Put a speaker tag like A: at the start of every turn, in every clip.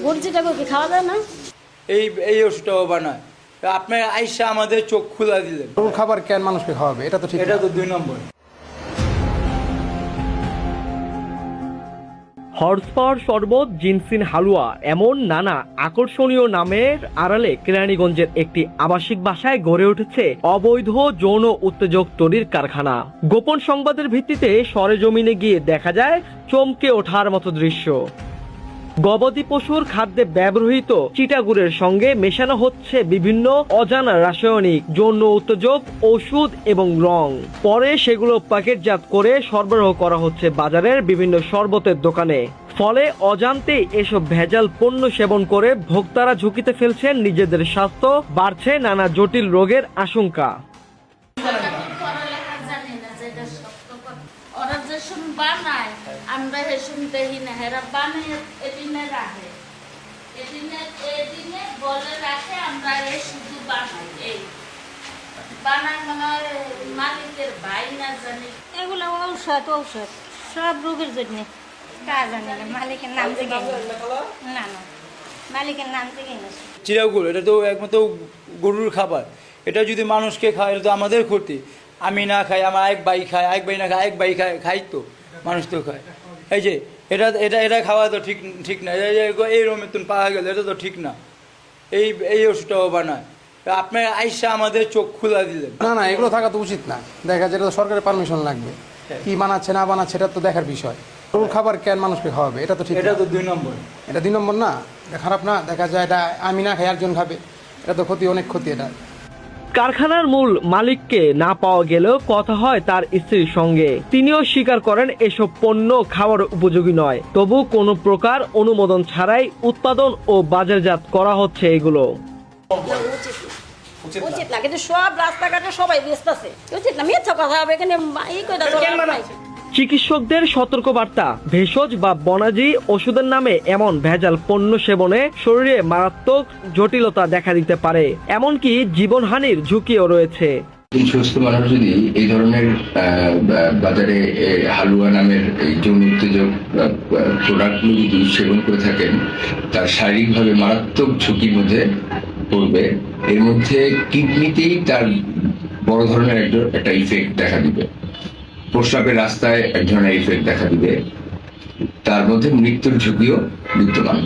A: গরুচিটাকে কি খাওয়া যায় না?
B: এই ওষুধটাও বানায়। আপনার আইসা আমাদের চোখ খুলা দিলেন।
C: গরুর খাবার কেন মানুষকে খাওয়াবে? এটা তো ঠিক
B: এটা
C: না।
B: তো 2 নম্বর।
D: হর্স পাওয়ার শরবত, জিনসিন হালুয়া, এমন নানা আকর্ষণীয় নামের আড়ালে কেরানীগঞ্জের একটি আবাসিক বাসায় গড়ে উঠেছে অবৈধ যৌন উত্তেজক তৈরির কারখানা। গোপন সংবাদের ভিত্তিতে সরেজমিনে গিয়ে দেখা যায় চমকে ওঠার মতো দৃশ্য। গবাদি পশুর খাদ্যে ব্যবহৃত চিটাগুড়ের সঙ্গে মেশানো হচ্ছে বিভিন্ন অজানা রাসায়নিক, যৌন উত্তেজক, ওষুধ এবং রং। পরে সেগুলো প্যাকেটজাত করে সরবরাহ করা হচ্ছে বাজারের বিভিন্ন শরবতের দোকানে। ফলে অজান্তেই এসব ভেজাল পণ্য সেবন করে ভোক্তারা ঝুঁকিতে ফেলছেন নিজেদের স্বাস্থ্য, বাড়ছে নানা জটিল রোগের আশঙ্কা।
E: বানায় আমরা হেসুন দেখি না, হেরা বানিয়ে এদিনে রাখে, এদিনে বলে রাখে, আমরা এই শুধু বানাই, এই বানাই মানে মালিকের ভাই না জানি।
A: এগুলো ঔষধ সব রোগের জন্য। কা জানি না, মালিকের নাম জেগে না, মালিকের নাম জেগে না।
B: চিড়াগুড় এটা তো একমাত্র গরুর খাবার। এটা যদি মানুষকে খায় এটা তো আমাদের ক্ষতি। আমি না খাই, আমার এক ভাই খায়, এক ভাই না খায়, এক ভাই খাই তো মানুষ তো খায়। এই যে এটা এটা এটা খাওয়া তো ঠিক না। এই রকমের তুমি পাওয়া গেল, এটা তো ঠিক না। এই ওষুধটাও বানায়। আপনার আইসা আমাদের চোখ খুলা দিলেন।
C: না, এগুলো থাকা তো উচিত না। দেখা যায় এটা তো সরকারের পারমিশন লাগবে। কি বানাচ্ছে না বানাচ্ছে এটা তো দেখার বিষয়। গরুর খাবার কেন মানুষকে খাওয়াবে? এটা তো ঠিক
B: এটা
C: না।
B: তো 2 নম্বর।
C: এটা 2 নম্বর না, এটা খারাপ না। দেখা যায় এটা আমি না খাই একজন খাবে, এটা তো ক্ষতি, অনেক ক্ষতি এটা।
D: কারখানার মূল মালিককে না পাওয়া গেলেও কথা হয় তার স্ত্রীর সঙ্গে। তিনিও স্বীকার করেন এসব পণ্য খাওয়ার উপযোগী নয়, তবু কোনো প্রকার অনুমোদন ছাড়াই উৎপাদন ও বাজারজাত করা হচ্ছে এগুলো।
A: উচিত না, কিন্তু সব রাস্তাঘাটে সবাই ব্যস্ত আছে। উচিত না, মিথ্যা কথা হবে এখানে।
D: চিকিৎসকদের সতর্কবার্তা, ভেষজ বা বনাজি ওষুধের নামে এমন ভেজাল পণ্য সেবনে শরীরে মারাত্মক জটিলতা দেখা দিতে পারে, এমনকি জীবনহানির ঝুঁকিও রয়েছে।
F: সুস্থ মানুষ যদি এই ধরনের বাজারে হালুয়া নামের এই যৌন উত্তেজক প্রোডাক্টগুলো যদি সেবন করে থাকেন, তার শারীরিকভাবে মারাত্মক ঝুঁকির মধ্যে পড়বে। এর মধ্যে কিডনিতেই তার বড় ধরনের একটা ইফেক্ট দেখা দিবে, প্রস্রাবের রাস্তায় এক ধরনের ইফেক্ট দেখা দিবে, তার মধ্যে মৃত্যুর ঝুঁকিও বিদ্যমান।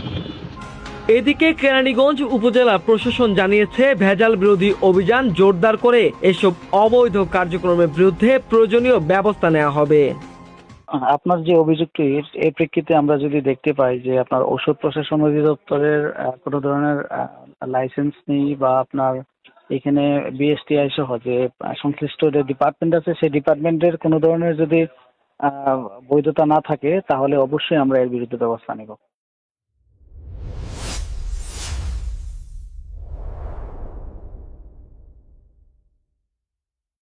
D: এদিকে কেরানীগঞ্জ উপজেলা প্রশাসন জানিয়েছে ভেজাল বিরোধী অভিযান জোরদার করে এসব অবৈধ কার্যক্রমের বিরুদ্ধে প্রয়োজনীয় ব্যবস্থা নেওয়া হবে।
G: আপনার যে অভিযোগটি, এই প্রেক্ষিতে আমরা যদি দেখতে পাই যে আপনার ঔষধ প্রশাসন অধিদপ্তরের কোনো ধরনের লাইসেন্স নেই, বা আপনার এখানে বিএসটিআই সহ যে সংশ্লিষ্ট যে ডিপার্টমেন্ট আছে সেই ডিপার্টমেন্টের কোনো ধরনের যদি বৈধতা না থাকে, তাহলে অবশ্যই আমরা এর বিরুদ্ধে ব্যবস্থা নেব।